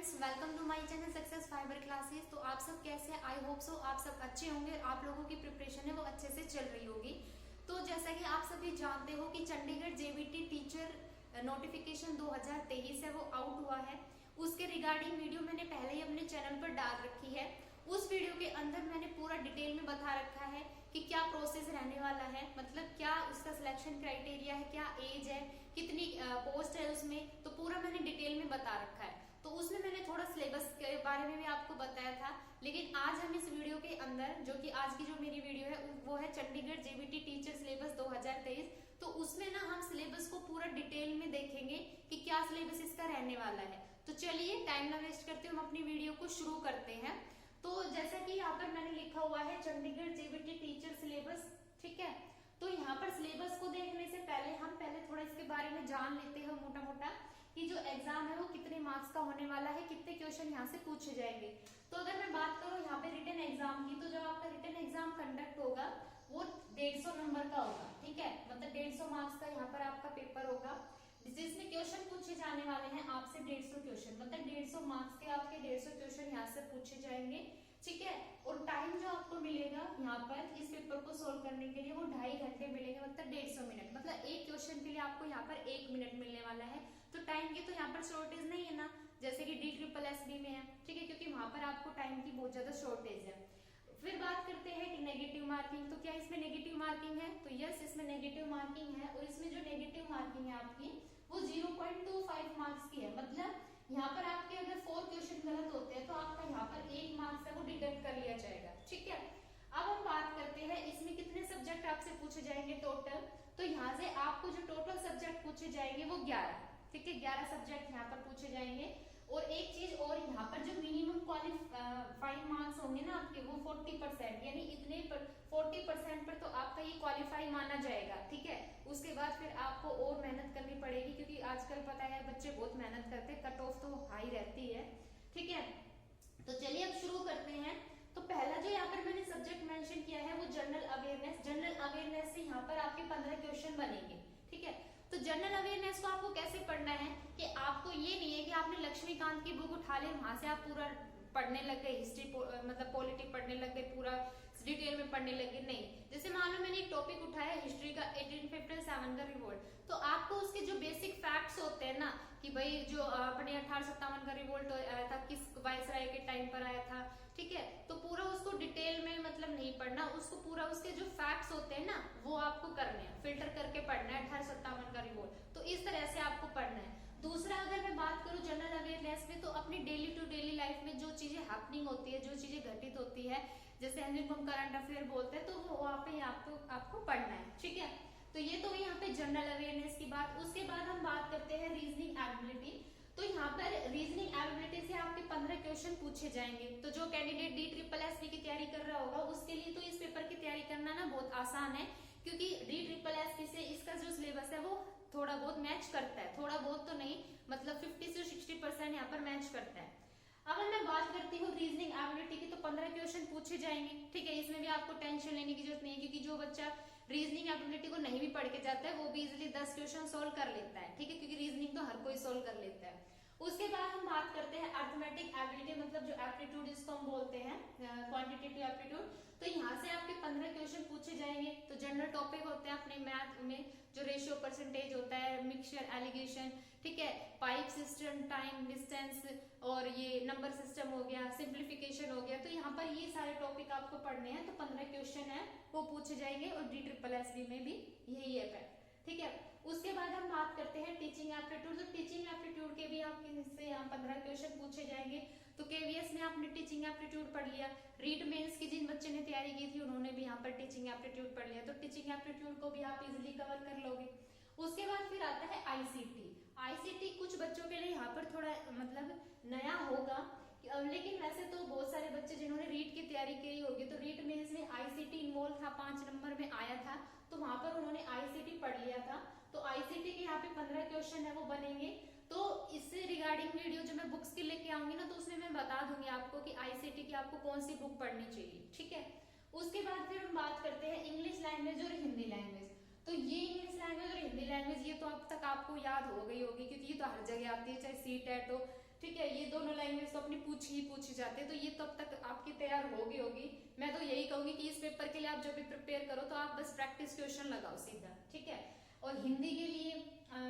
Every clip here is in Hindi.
Friends, welcome to my channel success fibre classes. तो आप सब कैसे हैं? आई होप सो आप सब अच्छे होंगे और आप लोगों की प्रिपरेशन है वो अच्छे से चल रही होगी। तो जैसा कि आप सभी जानते हो कि चंडीगढ़ जेबीटी टीचर नोटिफिकेशन 2023 है वो आउट हुआ है। उसके रिगार्डिंग वीडियो मैंने पहले ही अपने चैनल पर डाल रखी है। उस वीडियो के अंदर मैंने पूरा डिटेल में बता रखा है कि क्या प्रोसेस रहने वाला है, मतलब क्या उसका सिलेक्शन क्राइटेरिया है, क्या एज है, कितनी पोस्ट है उसमें, तो पूरा मैंने डिटेल में बता रखा है। तो उसमें मैंने थोड़ा सिलेबस के बारे में भी आपको बताया था। लेकिन आज हम इस वीडियो के अंदर, जो कि आज की जो मेरी वीडियो है वो है चंडीगढ़ जेबीटी टीचर सिलेबस 2023। तो उसमें ना हम सिलेबस को पूरा डिटेल में देखेंगे कि क्या सिलेबस इसका रहने वाला है। तो चलिए टाइम ना वेस्ट करते हुए हम अपनी वीडियो को शुरू करते हैं। तो जैसा कि यहाँ पर मैंने लिखा हुआ है चंडीगढ़ जेबीटी टीचर सिलेबस, ठीक है। तो यहाँ पर सिलेबस को देखने से पहले हम थोड़ा इसके बारे में जान लेते हैं मोटा मोटा कि जो एग्जाम है वो कितने मार्क्स का होने वाला है, कितने क्वेश्चन यहाँ से पूछे जाएंगे। तो अगर मैं बात करूँ यहाँ पे रिटन एग्जाम की, तो जब आपका रिटन एग्जाम कंडक्ट होगा वो 150 नंबर का होगा, ठीक है। मतलब 150 मार्क्स का यहाँ पर आपका पेपर होगा जिसमें क्वेश्चन पूछे जाने वाले हैं आपसे 150 क्वेश्चन, मतलब 150 मार्क्स के आपके 150 क्वेश्चन यहाँ से पूछे जाएंगे, ठीक है। और टाइम जो आपको मिलेगा यहाँ पर इस पेपर को सोल्व करने के लिए वो 2.5 घंटे मिलेंगे, मतलब 150 मिनट, मतलब एक क्वेश्चन के लिए आपको यहाँ पर 1 मिनट मिलने वाला है। तो टाइम की तो यहाँ पर शॉर्टेज नहीं है ना, जैसे कि DSSB में है, ठीक है, क्योंकि वहां पर आपको टाइम की बहुत ज्यादा शॉर्टेज है। फिर बात करते हैं कि नेगेटिव मार्किंग, तो क्या इसमें नेगेटिव मार्किंग है? तो यस, इसमें नेगेटिव मार्किंग है। और इसमें जो नेगेटिव मार्किंग है आपकी वो 0.25 मार्क्स की है। मतलब यहाँ पर आपके अगर 4 क्वेश्चन गलत होते हैं तो आपका यहाँ पर 1 मार्क्स है वो डिडक्ट कर लिया जाएगा, ठीक है। अब हम बात करते हैं इसमें कितने सब्जेक्ट आपसे पूछे जाएंगे टोटल। तो यहाँ से आपको जो टोटल सब्जेक्ट पूछे जाएंगे वो 11, ठीक है, 11 सब्जेक्ट यहाँ पर पूछे जाएंगे। और एक चीज और, यहाँ पर जो मिनिमम क्वालिफाइंग मार्क्स होंगे ना आपके वो 40%, यानी इतने 40% पर तो आपका ये क्वालिफाई माना जाएगा, ठीक है। उसके बाद फिर आपको और मेहनत करनी पड़ेगी, क्योंकि आजकल पता है बच्चे बहुत मेहनत करते हैं, कट ऑफ तो हाई रहती है, ठीक है। तो चलिए अब शुरू करते हैं। तो पहला जो यहाँ पर मैंने सब्जेक्ट मेंशन किया है वो जनरल अवेयरनेस। जनरल अवेयरनेस से यहाँ पर आपके 15 क्वेश्चन बनेंगे, ठीक है। तो जनरल अवेयरनेस को आपको कैसे पढ़ना है कि आपको ये नहीं है कि आपने लक्ष्मीकांत की बुक उठा ली, वहां से आप पूरा पढ़ने लग गए, हिस्ट्री मतलब पॉलिटी पढ़ने लग गए, पूरा डिटेल में पढ़ने लगे, नहीं। जैसे मान लो मैंने एक टॉपिक उठाया हिस्ट्री का, 1857 का रिवोल्ट, तो आपको उसके जो बेसिक फैक्ट्स होते हैं ना कि भाई जो अपने 1857 का रिवोल्ट आया था किस वायसराय के टाइम पर आया था, ठीक है। तो पूरा उसको डिटेल में मतलब नहीं पढ़ना, उसको पूरा उसके जो फैक्ट्स होते हैं ना वो आपको करने हैं, फिल्टर करके पढ़ना है 1857 का रिवोल्ट। तो इस तरह से आपको पढ़ना है। दूसरा, अगर मैं बात करूं जनरल अवेयरनेस में, तो अपनी डेली टू डेली लाइफ में जो चीजें हैपनिंग होती है, जो चीजें घटित होती है, जैसे हम करंट अफेयर बोलते हैं, तो वो वहां पे आपको पढ़ना है, ठीक है। तो ये तो यहाँ पे जनरल अवेयरनेस की बात। उसके बाद हम बात करते हैं रीजनिंग एबिलिटी। तो यहाँ पर रीजनिंग एबिलिटी से आपके 15 क्वेश्चन पूछे जाएंगे। तो जो कैंडिडेट DSSB की तैयारी कर रहा होगा उसके लिए तो इस पेपर की तैयारी करना ना बहुत आसान है, क्योंकि DSSB से इसका जो सिलेबस है वो थोड़ा बहुत मैच करता है, थोड़ा बहुत तो नहीं, मतलब 50 से 60% यहाँ पर मैच करता है। अब मैं बात करती हूँ रीजनिंग एबिलिटी की, तो 15 क्वेश्चन पूछे जाएंगे, ठीक है। इसमें भी आपको टेंशन लेने की जरूरत नहीं है, क्योंकि जो बच्चा रीजनिंग एबिलिटी को नहीं भी पढ़ के जाता है वो भी इजिली 10 क्वेश्चन सोल्व कर लेता है, ठीक है, क्योंकि रीजनिंग तो हर कोई सोल्व कर लेता है। उसके बाद हम बात करते हैं अर्थमेटिक एबिलिटी, मतलब जो एप्टीट्यूड जिसको हम बोलते हैं, क्वांटिटेटिव एप्टीट्यूड। तो यहाँ से आपके 15 क्वेश्चन पूछे जाएंगे। तो जनरल टॉपिक होते हैं अपने मैथ में, जो रेशियो परसेंटेज होता है, मिक्सचर, एलिगेशन, ठीक है, पाइप सिस्टम, टाइम, डिस्टेंस, और ये नंबर सिस्टम हो गया, सिंप्लीफिकेशन हो गया। तो यहाँ पर ये सारे टॉपिक आपको पढ़ने हैं। तो 15 क्वेश्चन है वो पूछे जाएंगे, और DSSB में भी यही है, ठीक है। उसके बाद हम बात करते हैं टीचिंग एप्टीट्यूड। तो टीचिंग एप्टीट्यूड के भी आपके से यहाँ 15 क्वेश्चन पूछे जाएंगे। तो KVS में आपने टीचिंग एप्टीट्यूड पढ़ लिया, रीट मेंस की जिन बच्चे ने तैयारी की थी उन्होंने भी यहाँ पर टीचिंग एप्टीट्यूड पढ़ लिया, तो टीचिंग एप्टीट्यूड को भी आप इजिली कवर कर लोगे। उसके बाद फिर आता है ICT कुछ बच्चों के लिए यहाँ पर थोड़ा मतलब नया होगा, लेकिन वैसे तो बहुत सारे बच्चे जिन्होंने रीट की तैयारी की होगी, तो रीट मेंस में ICT इन्वॉल्व था, 5 नंबर में आया था, तो वहां पर उन्होंने ICT पढ़ लिया था। तो ICT के यहाँ पे 15 क्वेश्चन है वो बनेंगे। तो इससे रिगार्डिंग वीडियो जो मैं बुक्स की लेके आऊंगी ना, तो उसमें मैं बता दूंगी आपको कि ICT की आपको कौन सी बुक पढ़नी चाहिए, ठीक है। उसके बाद फिर हम बात करते हैं इंग्लिश लैंग्वेज और हिंदी लैंग्वेज। तो ये इंग्लिश लैंग्वेज और हिंदी लैंग्वेज ये तो अब तक आपको याद हो गई होगी, क्योंकि ये तो हर जगह आती है, चाहे CTET हो, ठीक है, ये दोनों लैंग्वेज तो अपनी पूछी जाते हैं, तो ये तब तक आपकी तैयार होगी। मैं तो यही कहूंगी कि इस पेपर के लिए आप जब भी प्रिपेयर करो तो आप बस प्रैक्टिस क्वेश्चन लगाओ सीधा, ठीक है। और हिंदी के लिए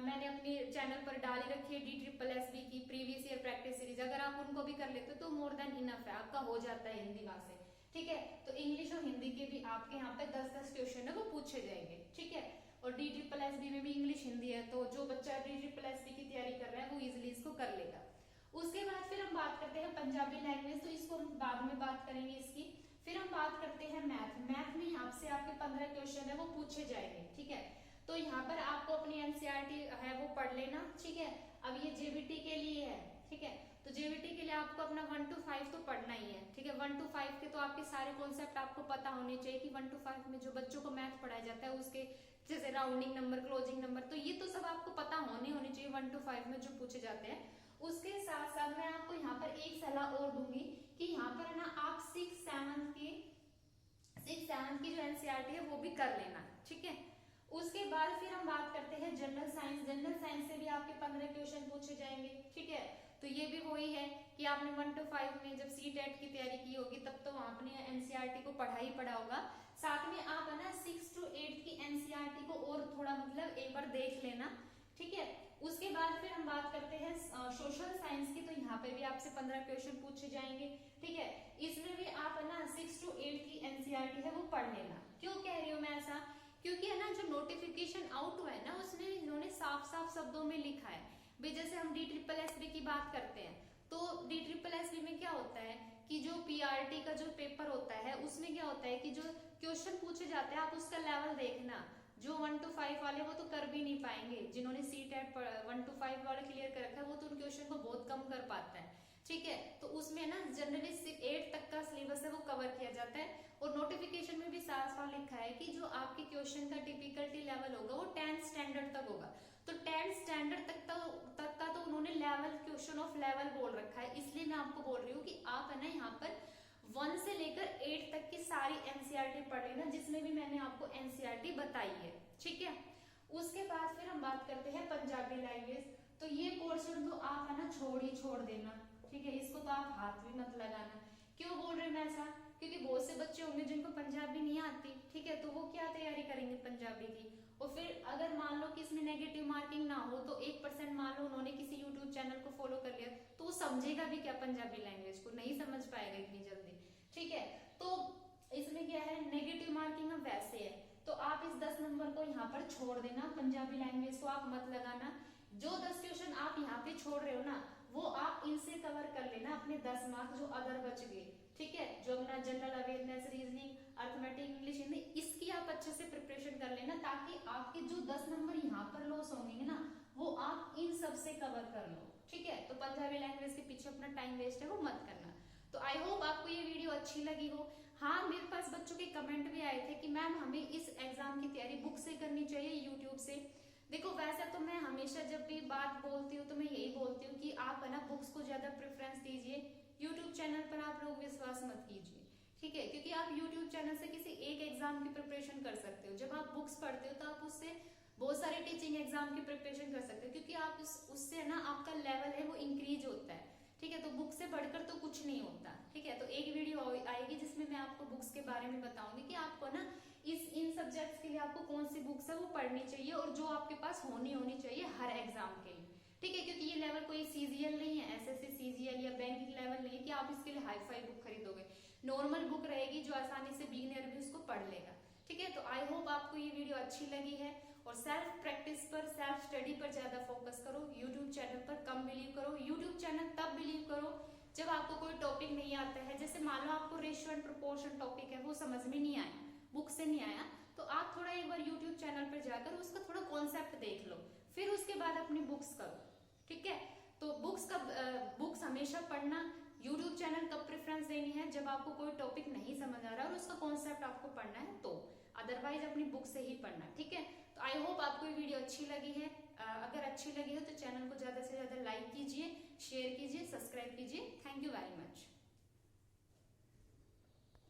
मैंने अपने चैनल पर डाली रखी है DSSB की प्रीवियस ईयर प्रैक्टिस सीरीज, अगर आप उनको भी कर लेते हो तो मोर देन इनफ है, आपका हो जाता है हिंदी वहां से, ठीक है। तो इंग्लिश और हिंदी के भी आपके यहाँ पे 10-10 क्वेश्चन है वो पूछे जाएंगे, ठीक है। और DSSB में भी इंग्लिश हिंदी है, तो जो बच्चा DSSB की तैयारी कर रहा है वो इजिली इसको कर लेगा। उसके बाद फिर हम बात करते हैं पंजाबी लैंग्वेज, तो इसको हम बाद में बात करेंगे इसकी। फिर हम बात करते हैं मैथ में यहाँ से आपके 15 क्वेश्चन है वो पूछे जाएंगे, ठीक है। तो यहाँ पर आपको अपनी NCERT है वो पढ़ लेना, ठीक है। अब ये JBT के लिए है, ठीक है। तो JBT के लिए आपको अपना 1 to 5 तो पढ़ना ही है, ठीक है। 1 to 5 के तो आपके सारे कॉन्सेप्ट आपको पता होने चाहिए कि 1 to 5 में जो बच्चों को मैथ पढ़ाया जाता है उसके जैसे राउंडिंग नंबर, क्लोजिंग नंबर, तो ये तो सब आपको पता होने चाहिए 1 to 5 में जो पूछे जाते हैं। उसके साथ साथ मैं आपको यहाँ पर एक सलाह और दूंगी कि यहाँ पर ना आप 6-7 की जो NCERT है वो भी कर लेना, ठीक है। उसके बाद फिर हम बात करते हैं जनरल साइंस से भी आपके 15 क्वेश्चन पूछे जाएंगे, ठीक है। तो ये भी वही है कि आपने 1 to 5 में जब CTET की तैयारी की होगी तब तो आपने NCERT को पढ़ा ही पढ़ा होगा, साथ में आप है ना 6 to 8 की NCERT को और थोड़ा मतलब एक बार देख लेना, ठीक है। उसके बाद फिर हम बात करते हैं सोशल साइंस की, तो यहाँ पे भी आपसे 15 क्वेश्चन पूछे जाएंगे, ठीक है। इसमें भी आप है ना 6 to 8 की NCERT है वो पढ़ लेना। क्यों कह रही हूँ मैं ऐसा, क्योंकि है ना जो नोटिफिकेशन आउट हुआ है ना उसमें इन्होंने साफ शब्दों में लिखा है भाई, जैसे हम DSSB की बात करते हैं तो DSSB में क्या होता है कि जो PRT का जो पेपर होता है उसमें क्या होता है कि जो क्वेश्चन पूछे जाते हैं आप उसका लेवल देखना, जो 1 to 5 वाले वो तो कर भी नहीं पाएंगे, जिन्होंने CTET 1 to 5 वाले क्लियर कर रखा है वो तो उन क्वेश्चन को बहुत कम कर पाता है, ठीक है। तो उसमें ना जनरली 8 तक का सिलेबस है वो कवर किया जाता है, और नोटिफिकेशन में भी साफ लिखा है कि जो आपके क्वेश्चन का डिफिकल्टी लेवल होगा वो 10th स्टैंडर्ड तक होगा। तो 10th स्टैंडर्ड तक का तो उन्होंने लेवल क्वेश्चन ऑफ लेवल बोल रखा है, इसलिए मैं आपको बोल रही हूँ कि आप है ना यहाँ पर 1 से लेकर 8 तक की सारी NCERT पढ़ लेना, जिसमें भी मैंने आपको NCERT बताई है, ठीक है। उसके बाद फिर हम बात करते हैं पंजाबी लैंग्वेज, तो ये पोर्शन तो आप है ना छोड़ देना, ठीक है। इसको तो आप हाथ भी मत लगाना। क्यों बोल रहे मैं ऐसा, क्योंकि बहुत से बच्चे होंगे जिनको पंजाबी नहीं आती, ठीक है। तो वो क्या तैयारी करेंगे पंजाबी की, और फिर अगर मान लो कि इसमें नेगेटिव मार्किंग ना हो तो 1% मान लो उन्होंने किसी YouTube चैनल को फॉलो कर लिया तो वो समझेगा भी क्या पंजाबी लैंग्वेज को, नहीं समझ पाएगा इतनी जल्दी, ठीक है। तो इसमें क्या है नेगेटिव मार्किंग अब वैसे है, तो आप इस 10 नंबर को यहाँ पर छोड़ देना, पंजाबी लैंग्वेज को आप मत लगाना। जो 10 क्वेश्चन आप यहाँ पे छोड़ रहे हो ना वो आप इनसे कवर कर लेना अपने 10 मार्क्स जो अदर बच गए, ठीक है। जो अपना general awareness, reasoning, arithmetic, English, Hindi, इसकी आप अच्छे से प्रिपरेशन कर लेना, ताकि आपके जो 10 नंबर यहाँ पर लॉस होंगे ना वो आप इन सब से कवर कर लो, ठीक है। तो पंजाबी लैंग्वेज के पीछे अपना टाइम वेस्ट है वो मत करना। तो आई होप आपको ये वीडियो अच्छी लगी हो। हाँ, मेरे पास बच्चों के कमेंट भी आए थे कि मैम हमें इस एग्जाम की तैयारी बुक से करनी चाहिए यूट्यूब से। देखो वैसे तो मैं हमेशा जब भी बात बोलती हूँ तो मैं यही बोलती हूँ कि आप है ना बुक्स को ज्यादा प्रेफरेंस दीजिए, यूट्यूब चैनल पर आप लोग विश्वास मत कीजिए, ठीक है। क्योंकि आप यूट्यूब चैनल से किसी एक एग्जाम की प्रिपरेशन कर सकते हो, जब आप बुक्स पढ़ते हो तो आप उससे बहुत सारे टीचिंग एग्जाम की प्रिपरेशन कर सकते हो, क्योंकि आप उससे ना आपका लेवल है वो इंक्रीज होता है, ठीक है। तो बुक से बढ़कर तो कुछ नहीं होता, ठीक है। तो एक वीडियो आएगी जिसमें मैं आपको बुक्स के बारे में बताऊंगी कि आपको ना इन सब्जेक्ट्स के लिए आपको कौन सी बुक्स है वो पढ़नी चाहिए और जो आपके पास होनी चाहिए हर एग्जाम के लिए, ठीक है। क्योंकि ये लेवल कोई CGL नहीं है, SSC CGL या बैंकिंग लेवल नहीं है कि आप इसके लिए हाई फाई बुक खरीदोगे। नॉर्मल बुक रहेगी जो आसानी से बिगिनर भी उसको पढ़ लेगा, ठीक है। तो आई होप आपको ये वीडियो अच्छी लगी है, और सेल्फ प्रैक्टिस पर, सेल्फ स्टडी पर ज्यादा फोकस करो, यूट्यूब चैनल पर कम बिलीव करो। यूट्यूब चैनल तब बिलीव करो जब आपको कोई टॉपिक नहीं आता है, जैसे मान लो आपको रेशियो एंड प्रोपोर्शन टॉपिक है वो समझ में नहीं आया, बुक से नहीं आया, तो आप थोड़ा एक बार यूट्यूब चैनल पर जाकर उसका थोड़ा कॉन्सेप्ट देख लो, फिर उसके बाद अपनी बुक्स करो, ठीक है। तो बुक्स हमेशा पढ़ना, यूट्यूब चैनल कब प्रेफरेंस देनी है जब आपको कोई टॉपिक नहीं समझ आ रहा और उसका कॉन्सेप्ट आपको पढ़ना है, तो अदरवाइज अपनी बुक से ही पढ़ना, ठीक है। तो आई होप आपको ये वीडियो अच्छी लगी है। अगर अच्छी लगी हो तो चैनल को ज्यादा से ज्यादा लाइक कीजिए, शेयर कीजिए, सब्सक्राइब कीजिए। Thank you very much.